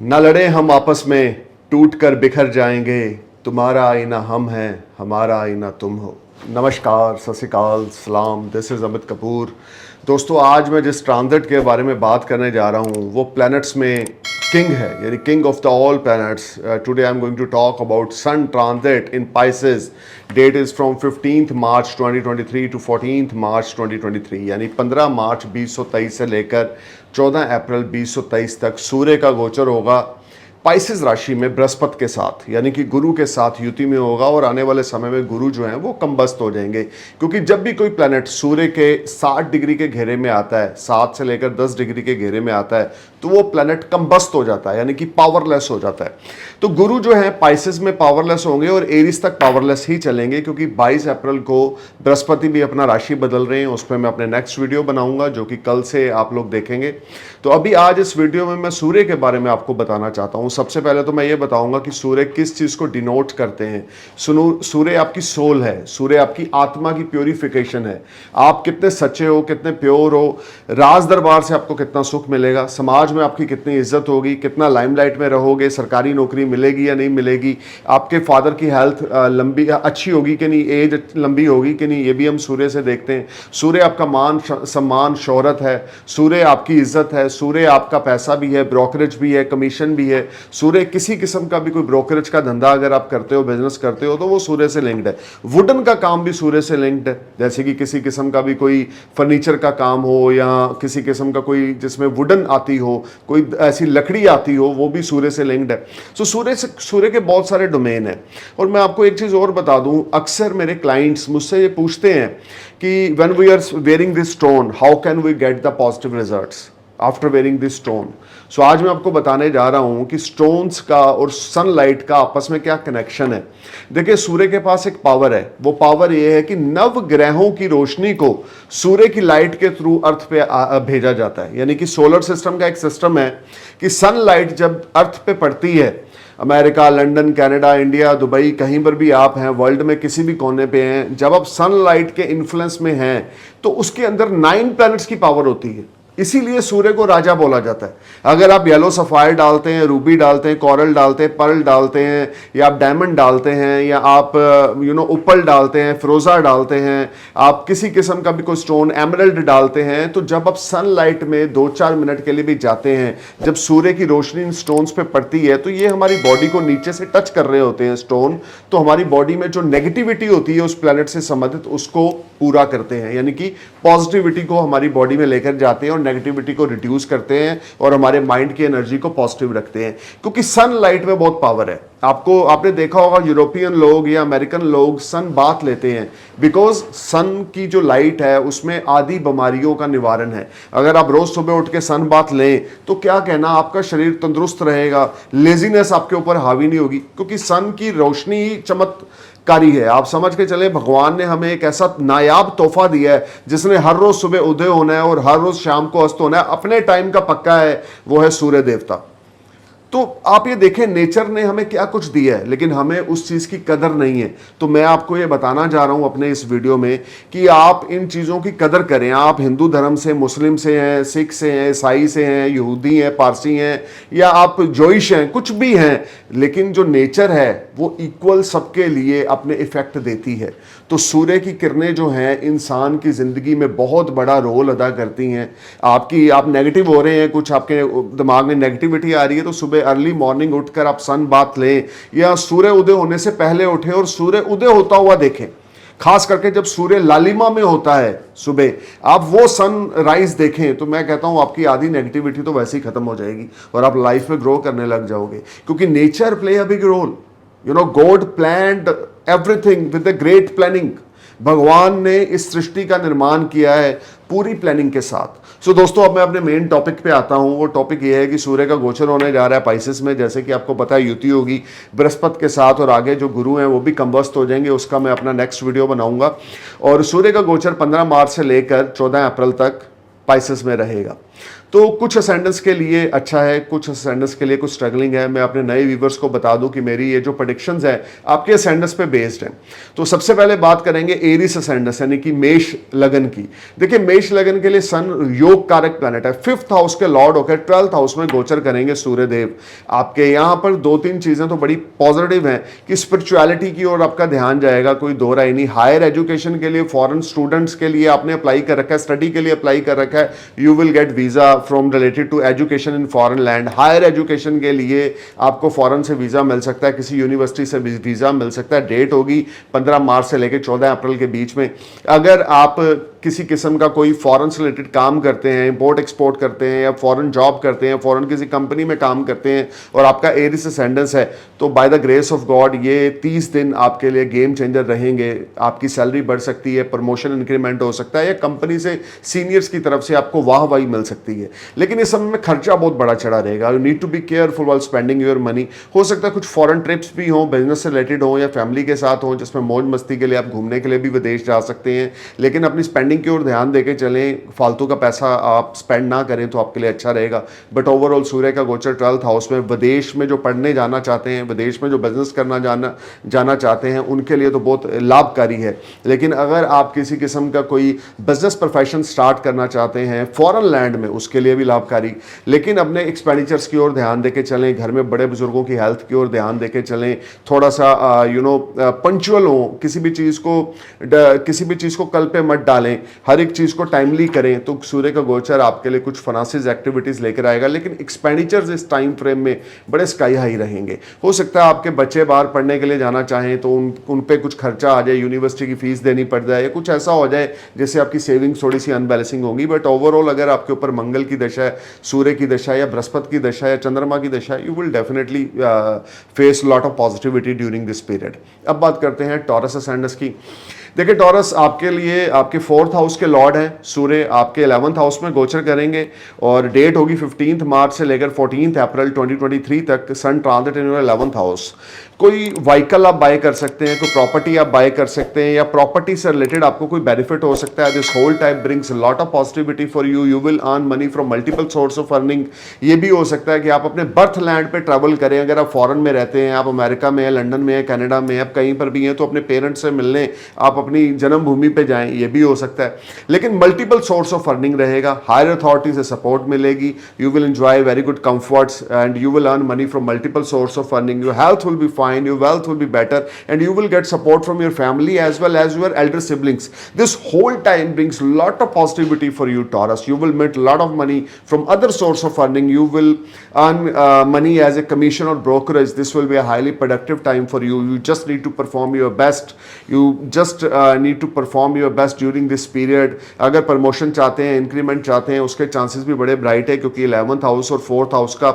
न लड़े हम आपस में, टूट कर बिखर जाएंगे। तुम्हारा आईना हम हैं, हमारा आईना तुम हो। नमस्कार, सत श्री अकाल, सलाम। This is Amit Kapoor. दोस्तों, आज मैं जिस ट्रांजिट के बारे में बात करने जा रहा हूँ वो प्लैनेट्स में किंग है, यानी king of the all planets. Today I am going to talk about sun transit in Pisces. Date is from 15 March 2023 to 14 March 2023, यानी 15 मार्च 2023 से लेकर 14 अप्रैल 2023 तक सूर्य का गोचर होगा पाइसेस राशि में बृहस्पति के साथ, यानी कि गुरु के साथ युति में होगा। और आने वाले समय में गुरु जो हैं वो कम्बस्त हो जाएंगे, क्योंकि जब भी कोई प्लैनेट सूर्य के 60 डिग्री के घेरे में आता है, 7 से लेकर 10 डिग्री के घेरे में आता है, तो वो प्लैनेट कम्बस्त हो जाता है, यानी कि पावरलेस हो जाता है। तो गुरु जो है पाइसेस में पावरलेस होंगे और एरीज तक पावरलेस ही चलेंगे, क्योंकि 22 अप्रैल को बृहस्पति भी अपना राशि बदल रहे हैं। उस पर मैं अपने नेक्स्ट वीडियो बनाऊंगा, जो कि कल से आप लोग देखेंगे। तो अभी आज इस वीडियो में मैं सूर्य के बारे में आपको बताना चाहता हूं। सबसे पहले तो मैं ये बताऊंगा कि सूर्य किस चीज को डिनोट करते हैं। सूर्य आपकी सोल है, सूर्य आपकी आत्मा की प्योरिफिकेशन है। आप कितने सच्चे हो, कितने प्योर हो, राज दरबार से आपको कितना सुख मिलेगा, समाज में आपकी कितनी इज्जत होगी, कितना लाइमलाइट में रहोगे, सरकारी नौकरी मिलेगी या नहीं मिलेगी, आपके फादर की हेल्थ लंबी अच्छी होगी कि नहीं, एज लंबी होगी कि नहीं, ये भी हम सूर्य से देखते हैं। सूर्य आपका मान सम्मान शोहरत है, सूर्य आपकी इज्जत है, सूर्य आपका पैसा भी है, ब्रोकरेज भी है, कमीशन भी है। सूर्य किसी किस्म का भी कोई ब्रोकरेज का धंधा अगर आप करते हो, बिजनेस करते हो, तो वो सूर्य से लिंक्ड है। वुडन का काम भी सूर्य से लिंक्ड है, जैसे कि किसी किस्म का भी कोई फर्नीचर का काम हो या किसी किस्म का कोई जिसमें वुडन आती हो, कोई ऐसी लकड़ी आती हो, वो भी सूर्य से लिंक्ड है। सो सूर्य के बहुत सारे डोमेन है। और मैं आपको एक चीज और बता दूं, अक्सर मेरे क्लाइंट्स मुझसे ये पूछते हैं कि when we are wearing this stone, how can we get the positive results after wearing this stone. So आज मैं आपको बताने जा रहा हूं कि स्टोन्स का और सनलाइट का आपस में क्या कनेक्शन है। देखिए, सूर्य के पास एक पावर है। वो पावर ये है कि नव ग्रहों की रोशनी को सूर्य की लाइट के थ्रू अर्थ पे भेजा जाता है। यानी कि सोलर सिस्टम का एक सिस्टम है कि सनलाइट जब अर्थ पे पड़ती है, America, London, Canada, India, Dubai, कहीं पर भी आप हैं, वर्ल्ड में किसी भी कोने पे हैं, जब आप सनलाइट के इन्फ्लुएंस में हैं तो उसके अंदर 9 प्लैनेट्स की पावर होती है। इसीलिए सूर्य को राजा बोला जाता है। अगर आप येलो सफायर डालते हैं, रूबी डालते हैं, कोरल डालते हैं, पर्ल डालते हैं, या आप डायमंड डालते हैं, या आप उपल डालते हैं, फिरोजा डालते हैं, आप किसी किस्म का भी कोई स्टोन एमरल्ड डालते हैं, तो जब आप सनलाइट में 2-4 मिनट के लिए भी जाते हैं, जब सूर्य की रोशनी इन स्टोन्स पे पड़ती है, तो ये हमारी बॉडी को नीचे से टच कर रहे होते हैं स्टोन। तो हमारी बॉडी में जो नेगेटिविटी होती है उस प्लैनेट से संबंधित, उसको पूरा करते हैं, यानी कि पॉजिटिविटी को हमारी बॉडी में लेकर जाते हैं और नेगेटिविटी को रिड्यूस करते हैं और हमारे माइंड की एनर्जी को पॉजिटिव रखते हैं। क्योंकि सनलाइट में बहुत पावर है। आपने देखा होगा, यूरोपियन लोग या अमेरिकन लोग सन बाथ लेते हैं, बिकॉज सन की जो लाइट है उसमें आदि बीमारियों का निवारण है। अगर आप रोज सुबह उठ के सन बाथ लें तो क्या कहना, आपका शरीर तंदुरुस्त रहेगा, लेजीनेस आपके ऊपर हावी नहीं होगी, क्योंकि सन की रोशनी ही चमत्कारी है। आप समझ के चले, भगवान ने हमें एक ऐसा नायाब तोहफा दिया है जिसने हर रोज सुबह उदय होना है और हर रोज शाम को अस्त होना है। अपने टाइम का पक्का है, वो है सूर्य देवता। तो आप ये देखें, नेचर ने हमें क्या कुछ दिया है, लेकिन हमें उस चीज की कदर नहीं है। तो मैं आपको ये बताना जा रहा हूं अपने इस वीडियो में कि आप इन चीजों की कदर करें। आप हिंदू धर्म से, मुस्लिम से हैं, सिख से हैं, ईसाई से हैं, यहूदी हैं, पारसी हैं, या आप जोइश हैं, कुछ भी हैं, लेकिन जो नेचर है वो इक्वल सबके लिए अपने इफेक्ट देती है। तो सूर्य की किरणें जो हैं इंसान की जिंदगी में बहुत बड़ा रोल अदा करती हैं। आप नेगेटिव हो रहे हैं, कुछ आपके दिमाग में नेगेटिविटी आ रही है, तो सुबह अर्ली मॉर्निंग उठकर आप सन बाथ लें, या सूर्य उदय होने से पहले उठें और सूर्य उदय होता हुआ देखें। खास करके जब सूर्य लालिमा में होता है सुबह, आप वो सन राइज देखें, तो मैं कहता हूं आपकी आधी नेगेटिविटी तो वैसे ही खत्म हो जाएगी और आप लाइफ में ग्रो करने लग जाओगे। क्योंकि nature play a big role. God planned everything with the great planning. भगवान ने इस सृष्टि का निर्माण किया है पूरी प्लानिंग के साथ। सो दोस्तों, अब मैं अपने मेन टॉपिक पे आता हूं। वो टॉपिक ये है कि सूर्य का गोचर होने जा रहा है पाइसेस में। जैसे कि आपको पता है, युति होगी बृहस्पति के साथ और आगे जो गुरु हैं वो भी कम्बस्त हो जाएंगे। उसका मैं अपना नेक्स्ट वीडियो बनाऊंगा। और सूर्य का गोचर 15 मार्च से लेकर 14 अप्रैल तक पाइसेस में रहेगा। तो कुछ असेंडेंस के लिए अच्छा है, कुछ असेंडेंस के लिए कुछ स्ट्रगलिंग है। मैं अपने नए व्यूवर्स को बता दूं कि मेरी ये जो प्रेडिक्शंस है आपके असेंडेंस पे बेस्ड है। तो सबसे पहले बात करेंगे एरिस असेंडेंस यानी कि मेष लगन की। देखिए मेष लगन के लिए सन योग कारक प्लैनेट है, 5th हाउस के लॉर्ड होकर 12th हाउस में गोचर करेंगे सूर्य देव। आपके यहां पर दो तीन चीजें तो बड़ी पॉजिटिव हैं कि स्पिरिचुअलिटी की ओर आपका ध्यान जाएगा, कोई दो राय नहीं। हायर एजुकेशन के लिए फॉरेन स्टूडेंट्स के लिए आपने अप्लाई कर रखा है, स्टडी के लिए अप्लाई कर रखा है, you will get visa from related to education in foreign land. Higher education के लिए आपको फॉरेन से वीजा मिल सकता है, किसी यूनिवर्सिटी से वीजा मिल सकता है। डेट होगी 15 मार्च से लेकर 14 अप्रैल के बीच में। अगर आप किसी किस्म का कोई फॉरेन से रिलेटेड काम करते हैं, इंपोर्ट एक्सपोर्ट करते हैं या फॉरेन जॉब करते हैं, फॉरेन किसी कंपनी में काम करते हैं और आपका एरिस असेंडेंस है, तो by the grace of God ये 30 दिन आपके लिए गेम चेंजर रहेंगे। आपकी सैलरी बढ़ सकती है, प्रमोशन इंक्रीमेंट हो सकता है या कंपनी से सीनियर्स की तरफ से आपको वाहवाही मिल सकती है। लेकिन इस समय में खर्चा बहुत बड़ा चढ़ा रहेगा। You need to be careful while spending your money. हो सकता है कुछ फॉरेन ट्रिप्स भी हों, बिजनेस से रिलेटेड हों या फैमिली के साथ हों, जिसमें मौज मस्ती के लिए आप घूमने के लिए भी विदेश जा सकते हैं। लेकिन अपनी स्पेंडिंग की ओर ध्यान देके चलें, फालतू का पैसा आप स्पेंड ना करें तो आपके लिए अच्छा रहेगा। बट ओवरऑल सूर्य का गोचर 12th हाउस में, विदेश में जो पढ़ने जाना चाहते हैं, विदेश में जो बिजनेस करना जाना चाहते हैं, उनके लिए तो बहुत लाभकारी है। लेकिन अगर आप किसी किस्म का कोई बिजनेस प्रोफेशन स्टार्ट करना चाहते हैं फॉरेन लैंड में, उसके लिए भी लाभकारी। लेकिन अपने एक्सपेंडिचर्स की ओर ध्यान देके चलें, घर में बड़े बुजुर्गों की हेल्थ की ओर ध्यान देके चलें, थोड़ा सा पंचुअल हो, किसी भी चीज़ को कल पे मत डालें, हर एक चीज़ को टाइमली करें, तो सूर्य का गोचर आपके लिए कुछ फाइनेंशियल एक्टिविटीज़ लेकर आएगा। लेकिन एक्सपेंडिचर्स इस टाइम फ्रेम में बड़े स्काई हाई रहेंगे। हो सकता है आपके बच्चे बाहर पढ़ने के लिए जाना चाहें तो उन पे कुछ खर्चा आ जाए, यूनिवर्सिटी की फीस देनी पड़ जाए या कुछ ऐसा हो जाए जिससे आपकी सेविंग्स थोड़ी सी अनबैलेंसिंग होगी। बट ओवरऑल अगर आपके ऊपर मंगल की दशा है, सूर्य की दशा या बृहस्पति की दशा या चंद्रमा की दशा, you will definitely face lot of positivity during this period. अब बात करते हैं टॉरस असेंडेंस की। देखिए टॉरस आपके लिए आपके 4th हाउस के लॉर्ड हैं। सूर्य आपके 11th हाउस में गोचर करेंगे और डेट होगी 15 मार्च से लेकर 14 अप्रैल 2023 तक। Sun transit in your 11th house. कोई व्हीकल आप बाय कर सकते हैं, कोई प्रॉपर्टी आप बाय कर सकते हैं या प्रॉपर्टी से रिलेटेड आपको कोई बेनिफिट हो सकता है। This whole type brings lot of positivity for you. You will earn money from multiple source of earning. ये भी हो सकता है कि आप अपने बर्थ लैंड पे ट्रैवल करें। अगर आप फॉरेन में रहते हैं, आप अमेरिका में हैं, लंदन में हैं, कनाडा में, आप कहीं पर भी हैं, तो अपने पेरेंट्स से मिलने आप अपनी जन्मभूमि पे जाएं, ये भी हो सकता है। लेकिन मल्टीपल सोर्स ऑफ अर्निंग रहेगा, हायर अथॉरिटी से सपोर्ट मिलेगी, you will enjoy very good comforts and you will earn money from multiple source of earning. Your health will be fine, your wealth will be better and you will get support from your family as well as your elder siblings. This whole time brings lot of positivity for you Taurus. You will make lot of money from other source of earning. You will earn money as a commission or brokerage. This will be a highly productive time for you. You just need to perform your best. You just need to perform your best during this period. अगर promotion चाहते हैं, increment चाहते हैं, उसके chances भी बड़े bright है क्योंकि 11th house और 4th house का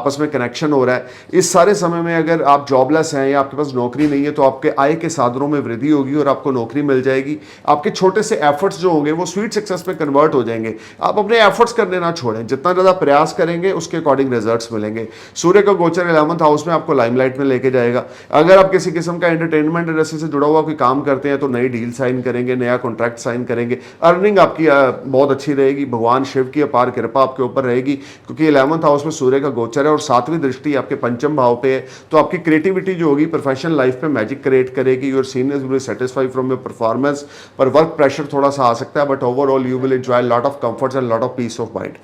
आपस में connection हो रहा है। इस सारे समय में अगर आप jobless हैं या आपके पास नौकरी नहीं है तो आपके आय के साधनों में वृद्धि होगी और आपको नौकरी मिल जाएगी। आपके छोटे से एफर्ट्स जो होंगे वो स्वीट सक्सेस में कन्वर्ट हो जाएंगे। आप अपने एफर्ट्स करने ना छोड़ें, जितना ज़्यादा प्रयास करेंगे उसके अकॉर्डिंग रिजल्ट्स मिलेंगे। सूर्य का गोचर 11th हाउस में आपको लाइमलाइट में लेके जाएगा। अगर आप किसी किस्म का एंटरटेनमेंट इंडस्ट्री से जुड़ा हुआ कोई काम करते हैं तो नई डील साइन करेंगे, नया कॉन्ट्रैक्ट साइन करेंगे, अर्निंग आपकी बहुत अच्छी रहेगी। भगवान शिव की अपार कृपा आपके ऊपर रहेगी क्योंकि 11th हाउस में सूर्य का गोचर है और 7वीं दृष्टि आपके पंचम भाव पे है। तो आपकी क्रिएटिविटी जो होगी प्रोफेशनल लाइफ पे मैजिक क्रिएट करेगी। Your seniors will be satisfied from your performance, पर वर्क प्रेशर थोड़ा सा आ सकता है, but overall you will enjoy lot of comforts and lot of peace of mind.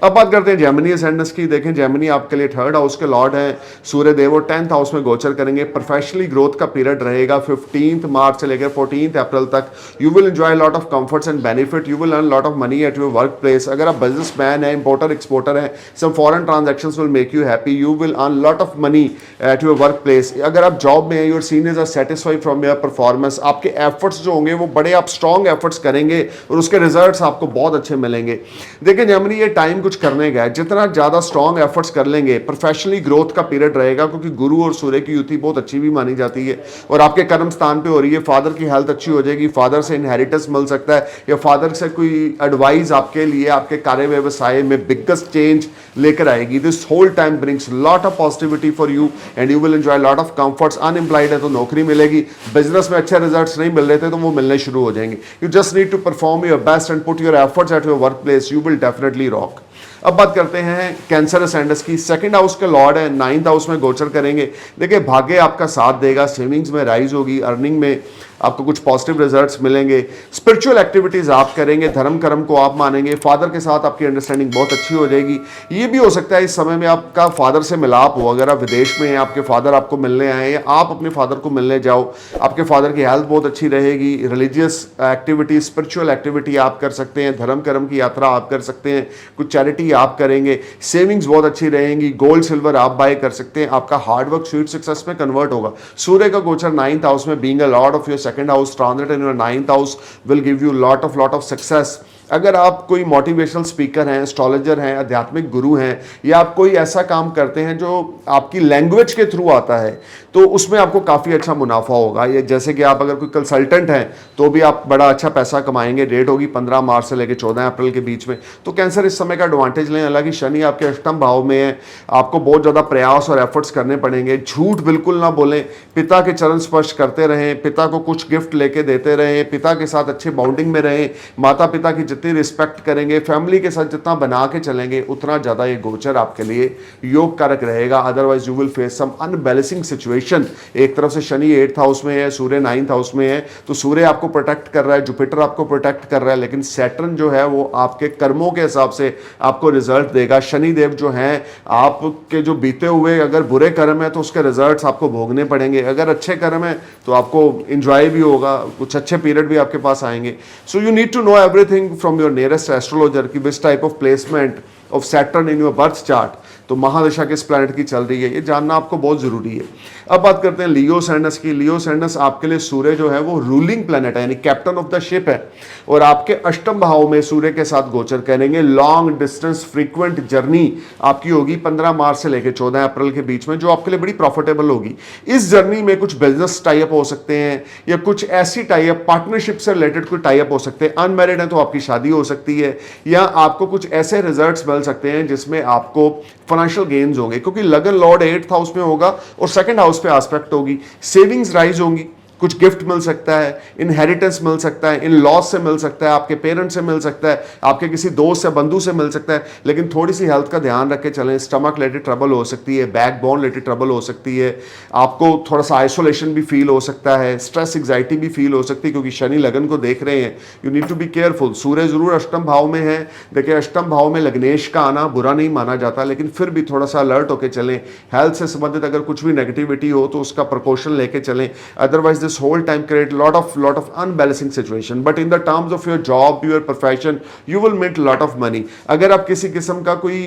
अब बात करते हैं जेमिनी असेंडेंस की। देखें जेमिनी आपके लिए 3rd हाउस के लॉर्ड हैं सूर्य देव और 10th हाउस में गोचर करेंगे। प्रोफेशनली ग्रोथ का पीरियड रहेगा 15 मार्च से लेकर 14 अप्रैल तक। You will enjoy lot of comforts and benefit. You will earn lot of money at your work place. अगर आप बिजनेस मैन है, इंपोर्टर एक्सपोर्टर है, some foreign transactions will make you happy. You will earn lot of money at your work place. अगर आप job में है, your seniors are satisfied from your performance. आपके efforts जो होंगे वो बड़े आप स्ट्रॉन्ग एफर्ट्स करेंगे और उसके रिजल्ट्स आपको बहुत अच्छे मिलेंगे। देखिए जेमिनी ये टाइम कुछ करने का है, जितना ज्यादा स्ट्रॉन्ग एफर्ट्स कर लेंगे प्रोफेशनली ग्रोथ का पीरियड रहेगा क्योंकि गुरु और सूर्य की युति बहुत अच्छी भी मानी जाती है और आपके कर्म स्थान पे हो रही है। फादर की हेल्थ अच्छी हो जाएगी, फादर से इनहेरिटेंस मिल सकता है या फादर से कोई एडवाइस आपके लिए आपके कार्य व्यवसाय में बिगेस्ट चेंज लेकर आएगी। This whole time brings lot of positivity for you and you will enjoy lot of comforts. Unemployed है तो नौकरी मिलेगी, बिजनेस में अच्छे रिजल्ट्स नहीं मिल रहे थे तो वो मिलने शुरू हो जाएंगे। You just need to perform your best and put your efforts at your work place. You will definitely rock. अब बात करते हैं कैंसर असेंडेंस की। सेकंड हाउस के लॉर्ड है, 9th हाउस में गोचर करेंगे। देखिए भाग्य आपका साथ देगा, सेविंग्स में राइज होगी, अर्निंग में आपको कुछ पॉजिटिव रिजल्ट्स मिलेंगे, स्पिरिचुअल एक्टिविटीज आप करेंगे, धर्म कर्म को आप मानेंगे, फादर के साथ आपकी अंडरस्टैंडिंग बहुत अच्छी हो जाएगी। ये भी हो सकता है इस समय में आपका फादर से मिलाप हो, अगर आप विदेश में हैं, आपके फादर आपको मिलने आए या आप अपने फादर को मिलने जाओ, आपके फादर की हेल्थ बहुत अच्छी रहेगी। रिलीजियस एक्टिविटी, स्पिरिचुअल एक्टिविटी आप कर सकते हैं, धर्म कर्म की यात्रा आप कर सकते हैं, कुछ चैरिटी आप करेंगे, सेविंग्स बहुत अच्छी रहेंगी, गोल्ड सिल्वर आप बाय कर सकते हैं, आपका हार्डवर्क स्वीट सक्सेस में कन्वर्ट होगा। सूर्य का गोचर 9th हाउस में, being a Lord of your second house, transit in your 9th house will give you lot of success. अगर आप कोई मोटिवेशनल स्पीकर हैं, एस्ट्रोलॉजर हैं, आध्यात्मिक गुरु हैं, या आप कोई ऐसा काम करते हैं जो आपकी लैंग्वेज के थ्रू आता है, तो उसमें आपको काफ़ी अच्छा मुनाफा होगा। ये जैसे कि आप अगर कोई कंसल्टेंट हैं तो भी आप बड़ा अच्छा पैसा कमाएंगे। डेट होगी 15 मार्च से लेकर 14 अप्रैल के बीच में। तो कैंसर इस समय का एडवांटेज लें। हालांकि शनि आपके अष्टम भाव में है, आपको बहुत ज़्यादा प्रयास और एफर्ट्स करने पड़ेंगे। झूठ बिल्कुल ना बोलें, पिता के चरण स्पर्श करते रहें, पिता को कुछ गिफ्ट लेके देते रहें, पिता के साथ अच्छे बाउंडिंग में रहें, माता पिता की जितनी रिस्पेक्ट करेंगे, फैमिली के साथ जितना बना के चलेंगे, उतना ज़्यादा ये गोचर आपके लिए योग कारक रहेगा। Otherwise you will face some unbalancing situation. एक तरफ से शनि 8th हाउस में है, सूर्य 9th हाउस में है, तो सूर्य आपको प्रोटेक्ट कर रहा है, जुपिटर आपको प्रोटेक्ट कर रहा है, लेकिन सैटर्न जो है वो आपके कर्मों के हिसाब से आपको रिजल्ट देगा। शनिदेव जो हैं आपके जो बीते हुए अगर बुरे कर्म है तो उसके रिजल्ट्स आपको भोगने पड़ेंगे, अगर अच्छे कर्म है तो आपको इंजॉय भी होगा, कुछ अच्छे पीरियड भी आपके पास आएंगे। So you need to know everything from your nearest astrologer कि which type of placement of Saturn in your birth chart, तो महादशा किस प्लैनेट की चल रही है, ये जानना आपको बहुत जरूरी है। अब बात करते हैं लियो सैंडस की। लियो सैंडस आपके लिए सूर्य जो है वो रूलिंग प्लैनेट है, यानी कैप्टन ऑफ द शिप है, और आपके अष्टम भाव में सूर्य के साथ गोचर करेंगे। लॉन्ग डिस्टेंस फ्रीक्वेंट जर्नी आपकी होगी 15 मार्च से लेकर 14 अप्रैल के बीच में, जो आपके लिए बड़ी प्रॉफिटेबल होगी। इस जर्नी में कुछ बिजनेस टाइप हो सकते हैं, या कुछ ऐसी टाइप पार्टनरशिप से रिलेटेड कोई टाइप हो सकते हैं। अनमैरिड है तो आपकी शादी हो सकती है, या आपको कुछ ऐसे रिजल्ट्स मिल सकते हैं जिसमें आपको फाइनेंशियल गेन्स होंगे, क्योंकि लगन लॉर्ड 8th हाउस में होगा और सेकंड हाउस पे एस्पेक्ट होगी। सेविंग्स राइज होंगी, कुछ गिफ्ट मिल सकता है, इनहेरिटेंस मिल सकता है, इन लॉस से मिल सकता है, आपके पेरेंट्स से मिल सकता है, आपके किसी दोस्त या बंधु से मिल सकता है। लेकिन थोड़ी सी हेल्थ का ध्यान रख के चलें। स्टमक रिलेटेड ट्रबल हो सकती है, बैक बोन रिलेटेड ट्रबल हो सकती है, आपको थोड़ा सा आइसोलेशन भी फील हो सकता है, स्ट्रेस एंग्जाइटी भी फील हो सकती है, क्योंकि शनि लगन को देख रहे हैं। You need to be careful. सूर्य जरूर अष्टम भाव में है, देखिए अष्टम भाव में लग्नेश का आना बुरा नहीं माना जाता, लेकिन फिर भी थोड़ा सा अलर्ट होकर चलें। हेल्थ से संबंधित अगर कुछ भी नेगेटिविटी हो तो उसका प्रिकॉशन लेके चलें। Otherwise this whole time create lot of unbalancing situation, but in the terms of your job, your profession, you will make lot of money. अगर आप किसी किस्म का कोई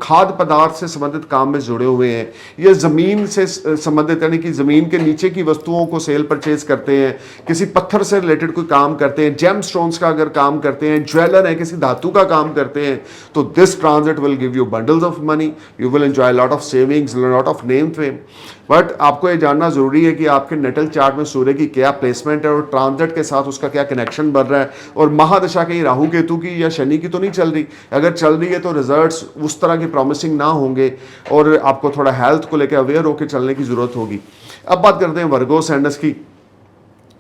खाद्य पदार्थ से संबंधित काम में जुड़े हुए हैं, या जमीन से संबंधित यानी कि जमीन के नीचे की वस्तुओं को सेल परचेज करते हैं, किसी पत्थर से रिलेटेड कोई काम करते हैं, जेम स्टोन्स का अगर काम करते हैं, ज्वेलर है, किसी धातु का काम करते हैं, तो this transit will give you bundles of money, you will enjoy lot of savings, lot of name fame. But आपको ये जानना जरूरी है कि आपके नेटल चार्ट में सूर्य की क्या प्लेसमेंट है और ट्रांजिट के साथ उसका क्या कनेक्शन बन रहा है, और महादशा कहीं राहु केतु की या शनि की तो नहीं चल रही। अगर चल रही है तो रिजल्ट्स उस तरह के प्रॉमिसिंग ना होंगे, और आपको थोड़ा हेल्थ को लेकर अवेयर होकर चलने की जरूरत होगी। अब बात करते हैं वर्गो सैंडस की।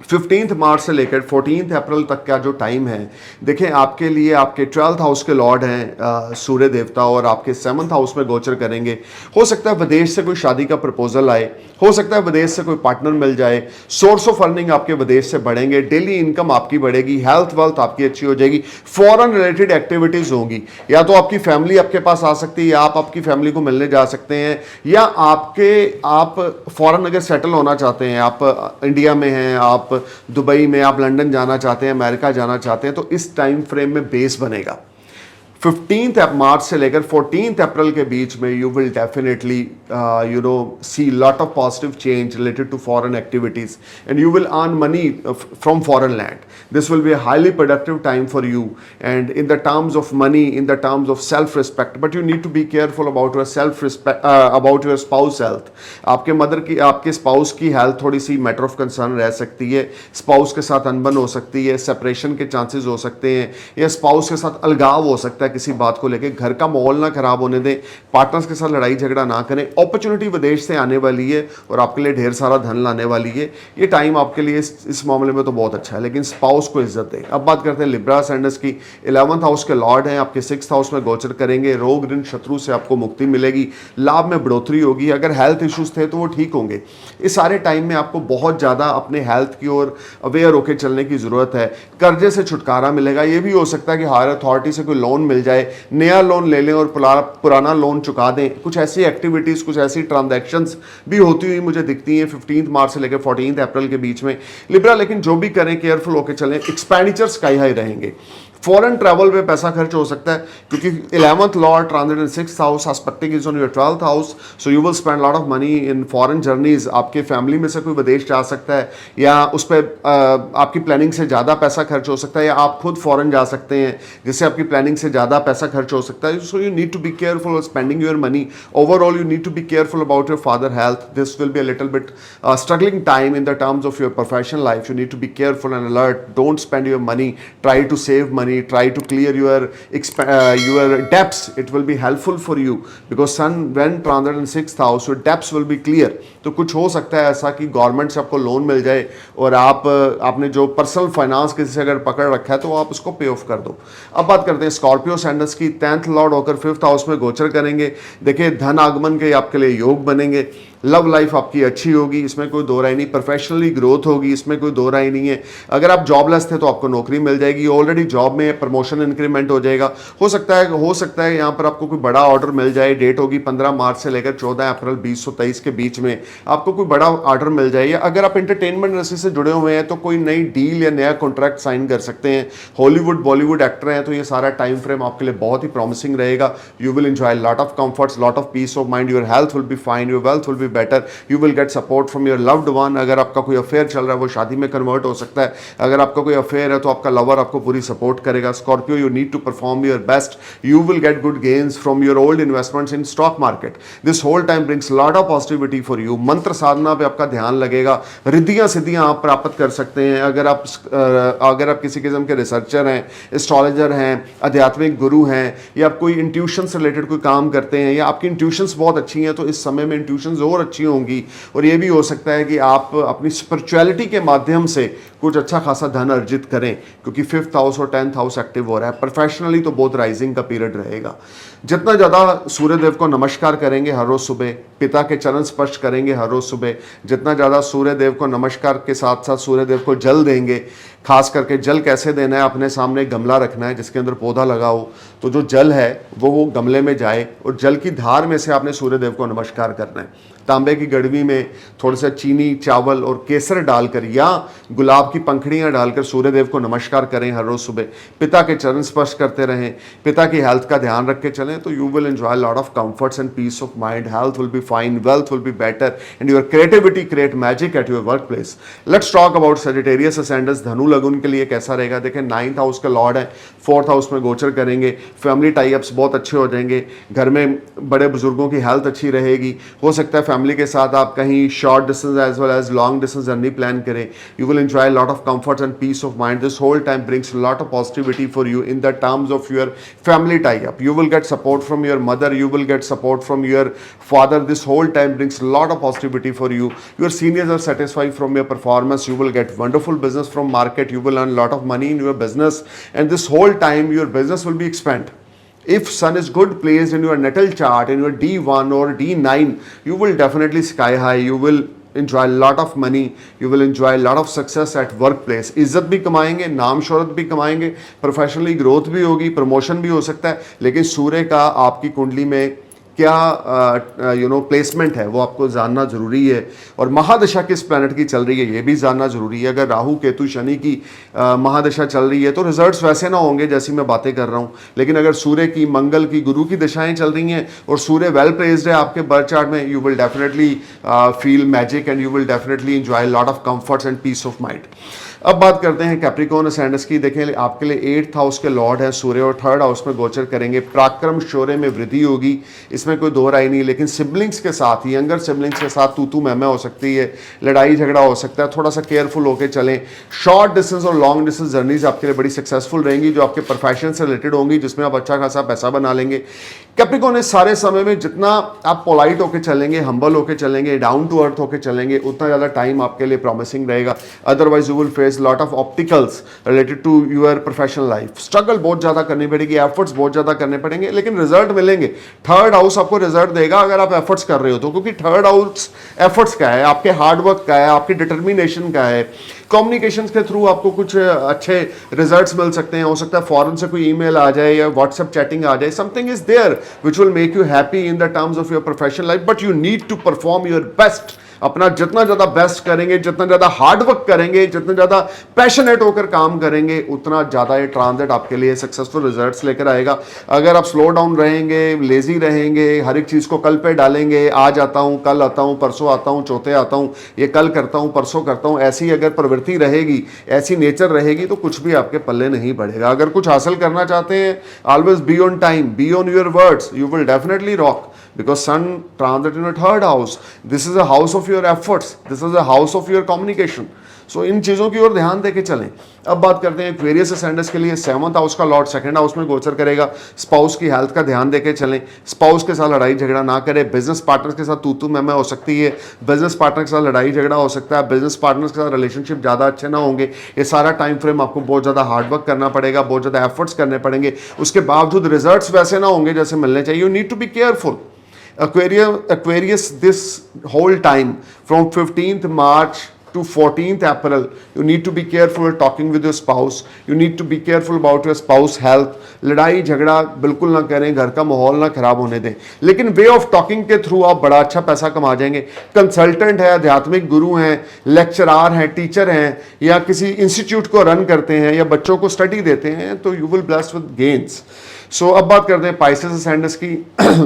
15 मार्च से लेकर 14 अप्रैल तक का जो टाइम है, देखें आपके लिए आपके 12th हाउस के लॉर्ड हैं सूर्य देवता, और आपके 7th हाउस में गोचर करेंगे। हो सकता है विदेश से कोई शादी का प्रपोजल आए, हो सकता है विदेश से कोई पार्टनर मिल जाए, सोर्स ऑफ अर्निंग आपके विदेश से बढ़ेंगे, डेली इनकम आपकी बढ़ेगी, हेल्थ वेल्थ आपकी अच्छी हो जाएगी, फॉरेन रिलेटेड एक्टिविटीज होंगी। या तो आपकी फैमिली आपके पास आ सकती है, या आप आपकी फैमिली को मिलने जा सकते हैं, या आप फॉरेन अगर सेटल होना चाहते हैं, आप इंडिया में हैं, आप दुबई में, आप लंदन जाना चाहते हैं, अमेरिका जाना चाहते हैं, तो इस टाइम फ्रेम में बेस बनेगा। 15 मार्च से लेकर 14 अप्रैल के बीच में you will definitely see lot of positive change related to foreign activities, and you will earn money from foreign land. This will be a highly productive time for you, and in the terms of money, in the terms of self-respect, but you need to be careful about your self-respect, about your spouse health. आपके mother की, आपके spouse की health थोड़ी सी matter of concern रह सकती है. Spouse के साथ अनबन हो सकती है, सेपरेशन के चांसेस हो सकते हैं, या स्पाउस के साथ अलगाव हो सकता है है किसी बात को लेके, घर का माहौल ना खराब होने दें, पार्टनर्स के साथ लड़ाई झगड़ा ना करें। अपॉर्चुनिटी विदेश से आने वाली है और आपके लिए ढेर सारा धन लाने वाली है। ये टाइम आपके लिए इस मामले में तो बहुत अच्छा है, लेकिन स्पाउस को इज्जत दें। अब बात करते हैं लिब्रा असेंडेंस की। 11th हाउस के लॉर्ड हैं, आपके 6th हाउस में गोचर करेंगे। रोग ऋण शत्रु से आपको मुक्ति मिलेगी, लाभ में बढ़ोतरी होगी। अगर हेल्थ इश्यूज थे तो वो ठीक होंगे। इस सारे टाइम में आपको बहुत ज़्यादा अपने हेल्थ की ओर अवेयर होकर चलने की ज़रूरत है। कर्जे से छुटकारा मिलेगा। ये भी हो सकता है कि हायर अथॉरिटी से कोई लोन मिल जाए, नया लोन ले लें और पुराना लोन चुका दें। कुछ ऐसी एक्टिविटीज़, कुछ ऐसी ट्रांजैक्शंस भी होती हुई मुझे दिखती हैं 15 मार्च से लेकर 14 अप्रैल के बीच में लिब्रा। लेकिन जो भी करें केयरफुल होकर चलें। एक्सपेंडिचर स्काई हाई रहेंगे। फॉरेन ट्रैवल में पैसा खर्च हो सकता है क्योंकि 11th Lord transit in 6th house, expecting is on your 12th house, so you will spend lot of money in foreign journeys. आपके फैमिली में से कोई विदेश जा सकता है या उस पर आपकी प्लानिंग से ज़्यादा पैसा खर्च हो सकता है, या आप खुद फॉरेन जा सकते हैं जिससे आपकी प्लानिंग से ज़्यादा पैसा खर्च हो सकता है। So you need to be careful of spending your money. Overall you need to be careful about your father health. This will be a little bit struggling time in the terms of your professional life. You need to be careful and alert. Don't spend your money, try to save money, try to clear your debts. It will be helpful for you because sun when transit in 6th house, your debts will be clear. तो कुछ हो सकता है ऐसा कि government से आपको loan मिल जाए और आपने जो पर्सनल फाइनेंस किसी से अगर पकड़ रखा है तो आप उसको पे ऑफ कर दो। अब बात करते हैं स्कॉर्पियो असेंडेंस की। 10th लॉर्ड होकर 5th हाउस में गोचर करेंगे। देखिए धन आगमन के आपके लिए योग बनेंगे। लव लाइफ आपकी अच्छी होगी, इसमें कोई दो राय नहीं। प्रोफेशनली ग्रोथ होगी, इसमें कोई दो राय नहीं है। अगर आप जॉबलेस थे तो आपको नौकरी मिल जाएगी। ऑलरेडी जॉब में प्रमोशन इंक्रीमेंट हो जाएगा। हो सकता है यहाँ पर आपको कोई बड़ा ऑर्डर मिल जाए। डेट होगी 15 मार्च से लेकर 14 अप्रैल 2023 के बीच में आपको कोई बड़ा ऑर्डर मिल जाए। अगर आप एंटरटेनमेंट इंडस्ट्री से जुड़े हुए हैं तो कोई नई डील या नया कॉन्ट्रैक्ट साइन कर सकते हैं। हॉलीवुड बॉलीवुड एक्टर हैं तो ये सारा टाइम फ्रेम आपके लिए बहुत ही प्रॉमिसिंग रहेगा। You will enjoy lot of comforts, lot of peace of mind. Your health will be fine, your wealth will be better, you will get support from your loved one. अगर आपका कोई affair चल रहा है वो शादी में कन्वर्ट हो सकता है। अगर आपका कोई अफेयर है तो आपका लवर आपको पूरी सपोर्ट करेगा। Scorpio, you need to perform your best. You will get good gains from your old investments in stock market. This whole time brings lot of positivity for you. मंत्र साधना पे आपका ध्यान लगेगा। रिद्धियां सिद्धियां आप प्राप्त कर सकते हैं। अगर आप किसी किस्म के रिसर्चर हैं, एस्ट्रोलॉजर हैं, आध्यात्मिक गुरु हैं, या आप कोई इंट्यूशन से रिलेटेड कोई काम करते हैं या आपकी इंट्यूशंस बहुत अच्छी हैं तो इस समय में इंट्यूशंस और अच्छी होंगी। और ये भी हो सकता है कि आप अपनी स्पिरिचुअलिटी के माध्यम से कुछ अच्छा खासा धन अर्जित करें क्योंकि 5th हाउस और 10th हाउस एक्टिव हो रहा है। प्रोफेशनली तो बहुत राइजिंग का पीरियड रहेगा। जितना ज़्यादा सूर्यदेव को नमस्कार करेंगे हर रोज़ सुबह, पिता के चरण स्पर्श करेंगे हर रोज़ सुबह, जितना ज़्यादा सूर्यदेव को नमस्कार के साथ साथ सूर्यदेव को जल देंगे। खास करके जल कैसे देना है, अपने सामने गमला रखना है जिसके अंदर पौधा लगा हो, तो जो जल है वो गमले में जाए और जल की धार में से आपने सूर्यदेव को नमस्कार करना है। तांबे की गड़वी में थोड़ा सा चीनी, चावल और केसर डालकर या गुलाब की पंखड़ियां डालकर सूर्यदेव को नमस्कार करें हर रोज सुबह। पिता के चरण स्पर्श करते रहें, पिता की हेल्थ का ध्यान रख के चलें तो you will enjoy lot of comforts and peace of mind. Health will be fine, wealth will be better and your creativity create magic at your work place. Let's talk about Sagittarius ascendants. धनु लगन के लिए कैसा रहेगा? देखें 9th house के lord है, 4th house में गोचर करेंगे। फैमिली टाई अप्स बहुत अच्छे हो जाएंगे। घर में बड़े बुजुर्गों की हेल्थ अच्छी रहेगी। हो सकता है फैमिली के साथ आप कहीं short distance as well as long distance journey plan करें। You will enjoy lot of comforts and peace of mind. This whole time brings lot of positivity for you in the terms of your family tie up. You will get support from your mother, you will get support from your father. This whole time brings a lot of positivity for you. Your seniors are satisfied from your performance. You will get wonderful business from market. You will earn a lot of money in your business, and this whole time your business will be expand. If sun is good placed in your natal chart, in your D1 or D9, you will definitely sky high. You will enjoy a lot of money, you will enjoy a lot of success at workplace. इज्जत भी कमाएंगे, नाम शोहरत भी कमाएंगे, professionally growth भी होगी, promotion भी हो सकता है। लेकिन सूर्य का आपकी कुंडली में क्या प्लेसमेंट है वो आपको जानना जरूरी है। और महादशा किस प्लैनेट की चल रही है ये भी जानना जरूरी है। अगर राहु केतु शनि की महादशा चल रही है तो रिजल्ट्स वैसे ना होंगे जैसी मैं बातें कर रहा हूँ। लेकिन अगर सूर्य की, मंगल की, गुरु की दशाएं चल रही हैं और सूर्य वेल प्लेस्ड है आपके बर्थ चार्ट में, you will definitely feel magic and you will definitely enjoy lot of comforts and peace of mind. अब बात करते हैं कैप्रिकॉर्न असेंडेंस की। देखें आपके लिए 8th हाउस के लॉर्ड है सूर्य और 3rd हाउस में गोचर करेंगे। पराक्रम शौर्य में वृद्धि होगी, इसमें कोई दो राय नहीं, लेकिन सिबलिंग्स के साथ, यंगर सिबलिंग्स के साथ तू मैं हो सकती है, लड़ाई झगड़ा हो सकता है, थोड़ा सा केयरफुल होकर चलें। शॉर्ट डिस्टेंस और लॉन्ग डिस्टेंस जर्नीज आपके लिए बड़ी सक्सेसफुल रहेंगी जो आपके प्रोफेशन से रिलेटेड होंगी, जिसमें आप अच्छा खासा पैसा बना लेंगे। कैप्रिकॉर्न इस सारे समय में जितना आप पोलाइट होकर चलेंगे, हम्बल होकर चलेंगे, डाउन टू अर्थ होकर चलेंगे, उतना ज़्यादा टाइम आपके लिए प्रॉमिसिंग रहेगा। Otherwise you will face lot of obstacles related to your professional life. Struggle बहुत ज़्यादा करनी पड़ेगी, एफर्ट्स बहुत ज़्यादा करने पड़ेंगे, लेकिन रिजल्ट मिलेंगे। 3rd हाउस आपको रिजल्ट देगा अगर आप एफर्ट्स कर रहे हो तो, क्योंकि 3rd हाउस एफर्ट्स का है, आपके हार्डवर्क का है, आपकी डिटर्मिनेशन का है। कम्युनिकेशन के थ्रू आपको कुछ अच्छे रिजल्ट्स मिल सकते हैं। हो सकता है फॉरेन से कोई ईमेल आ जाए या व्हाट्सएप चैटिंग आ जाए, something is there which will make you happy in the terms of your professional life, but you need to perform your best. अपना जितना ज़्यादा बेस्ट करेंगे, जितना ज़्यादा हार्डवर्क करेंगे, जितना ज़्यादा पैशनेट होकर काम करेंगे, उतना ज़्यादा ये ट्रांजिट आपके लिए सक्सेसफुल रिजल्ट्स लेकर आएगा। अगर आप स्लो डाउन रहेंगे, लेजी रहेंगे, हर एक चीज़ को कल पे डालेंगे, आज आता हूँ, कल आता हूँ, परसों आता हूँ, चौथे आता हूँ, ये कल करता हूँ, परसों करता हूँ, ऐसी अगर प्रवृत्ति रहेगी, ऐसी नेचर रहेगी, तो कुछ भी आपके पल्ले नहीं पड़ेगा। अगर कुछ हासिल करना चाहते हैं, always be on time, be on your words, you will definitely rock, because sun transit in your 3rd house. This is a house of your efforts, this is a house of your communication. So इन चीज़ों की ओर ध्यान देके चलें। अब बात करते हैं Aquarius ascendants के लिए। 7th हाउस का लॉर्ड 2nd हाउस में गोचर करेगा। स्पाउस की हेल्थ का ध्यान देके चलें, स्पाउस के साथ लड़ाई झगड़ा ना करें। बिजनेस पार्टनर्स के साथ तू मैं हो सकती है, बिजनेस पार्टनर के साथ लड़ाई झगड़ा हो सकता है, बिजनेस पार्टनर्स के साथ रिलेशनशिप ज़्यादा अच्छे ना होंगे। ये सारा टाइम फ्रेम आपको बहुत ज़्यादा हार्डवर्क करना पड़ेगा, बहुत ज़्यादा एफर्ट्स करने पड़ेंगे, उसके बावजूद रिजल्ट्स वैसे ना होंगे जैसे मिलने चाहिए। You need to be careful. Aquarius, this whole time from 15th March to 14th April, you need to be careful talking with your spouse. You need to be careful about your spouse health. लड़ाई झगड़ा बिल्कुल ना करें, घर का माहौल ना खराब होने दें, लेकिन वे ऑफ टॉकिंग के थ्रू आप बड़ा अच्छा पैसा कमा जाएंगे। कंसल्टेंट है, आध्यात्मिक गुरु हैं, लेक्चरार हैं, टीचर हैं, या किसी इंस्टीट्यूट को रन करते हैं या बच्चों को स्टडी देते हैं, तो you will bless with gains. So अब बात करते हैं पाइसेस असेंडेंस की।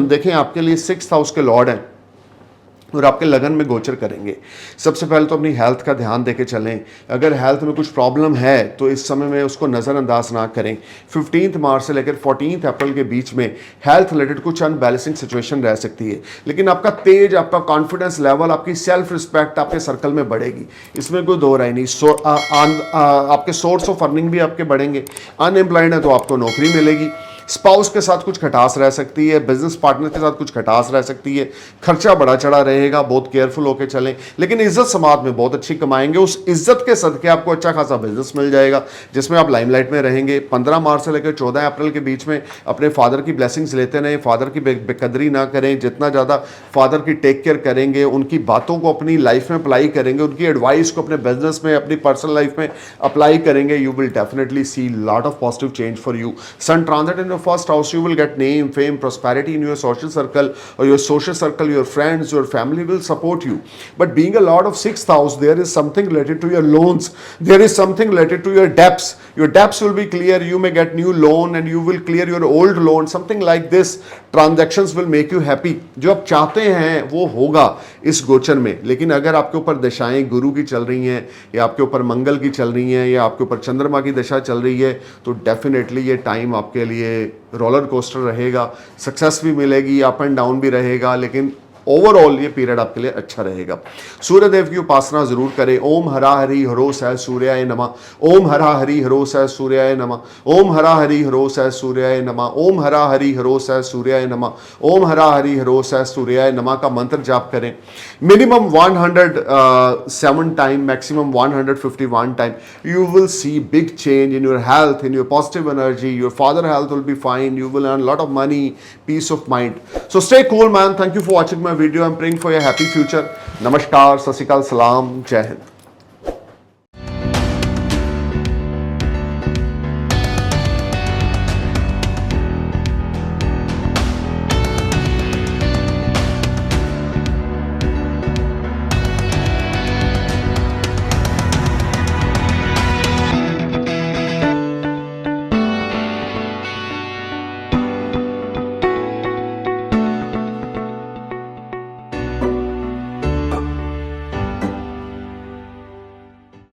देखें आपके लिए 6th हाउस के लॉर्ड हैं और आपके लगन में गोचर करेंगे। सबसे पहले तो अपनी हेल्थ का ध्यान देके चलें। अगर हेल्थ में कुछ प्रॉब्लम है तो इस समय में उसको नज़रअंदाज ना करें। 15 मार्च से लेकर 14 अप्रैल के बीच में हेल्थ रिलेटेड कुछ अनबैलेंसिंग सिचुएशन रह सकती है, लेकिन आपका तेज, आपका कॉन्फिडेंस लेवल, आपकी सेल्फ रिस्पेक्ट आपके सर्कल में बढ़ेगी, इसमें कोई दो राय नहीं। आपके सोर्स ऑफ अर्निंग भी आपके बढ़ेंगे। अनएम्प्लॉयड है तो आपको नौकरी मिलेगी। स्पाउस के साथ कुछ खटास रह सकती है, बिजनेस पार्टनर के साथ कुछ खटास रह सकती है, खर्चा बड़ा चढ़ा रहेगा, बहुत केयरफुल होकर चलें, लेकिन इज्जत समाज में बहुत अच्छी कमाएंगे। उस इज्जत के सदके आपको अच्छा खासा बिजनेस मिल जाएगा जिसमें आप लाइमलाइट में रहेंगे। 15 मार्च से लेकर 14 अप्रैल के बीच में अपने फादर की ब्लेसिंग्स लेते रहें, फादर की बेकदरी ना करें। जितना ज़्यादा फादर की टेक केयर करेंगे, उनकी बातों को अपनी लाइफ में अप्लाई करेंगे, उनकी एडवाइस को अपने बिजनेस में, अपनी पर्सनल लाइफ में अप्लाई करेंगे, you will definitely see lot of positive change for you. Sun transit in your 1st house, you will get name, fame, prosperity in your social circle, or your social circle, your friends, your family will support you. But being a lord of 6th house, there is something related to your loans, there is something related to your debts. Your debts will be clear, you may get new loan and you will clear your old loan, something like this. Transactions will make you happy. जो आप चाहते हैं वो होगा इस गोचर में, लेकिन अगर आपके ऊपर दशाएं गुरु की चल रही हैं, या आपके ऊपर मंगल की चल रही हैं, या आपके ऊपर चंद्रमा की दशा चल रही है, तो डेफिनेटली ये टाइम आपके लिए रोलर कोस्टर रहेगा। सक्सेस भी मिलेगी, अप एंड डाउन भी रहेगा, लेकिन ओवरऑल ये पीरियड आपके लिए अच्छा रहेगा। सूर्य देव की उपासना जरूर करें। ओम हरा हरि हरो सह सूर्याय नमः, ओम हरा हरि हरो सह सूर्याय नमः, ओम हरा हरि हरो सह सूर्याय नमः, ओम हरा हरि हरो सह सूर्याय नमः, ओम हरा हरि हरो सह सूर्याय नमः का मंत्र जाप करें। Minimum 107 time, maximum 151 time. You will see big change in your health, in your positive energy, your father health will be fine, you will earn a lot of money, peace of mind. So stay cool man. Thank you for watching my video. I'm praying for your happy future. Namaskar, Sat Sri Akal, Salam, Jai Hind.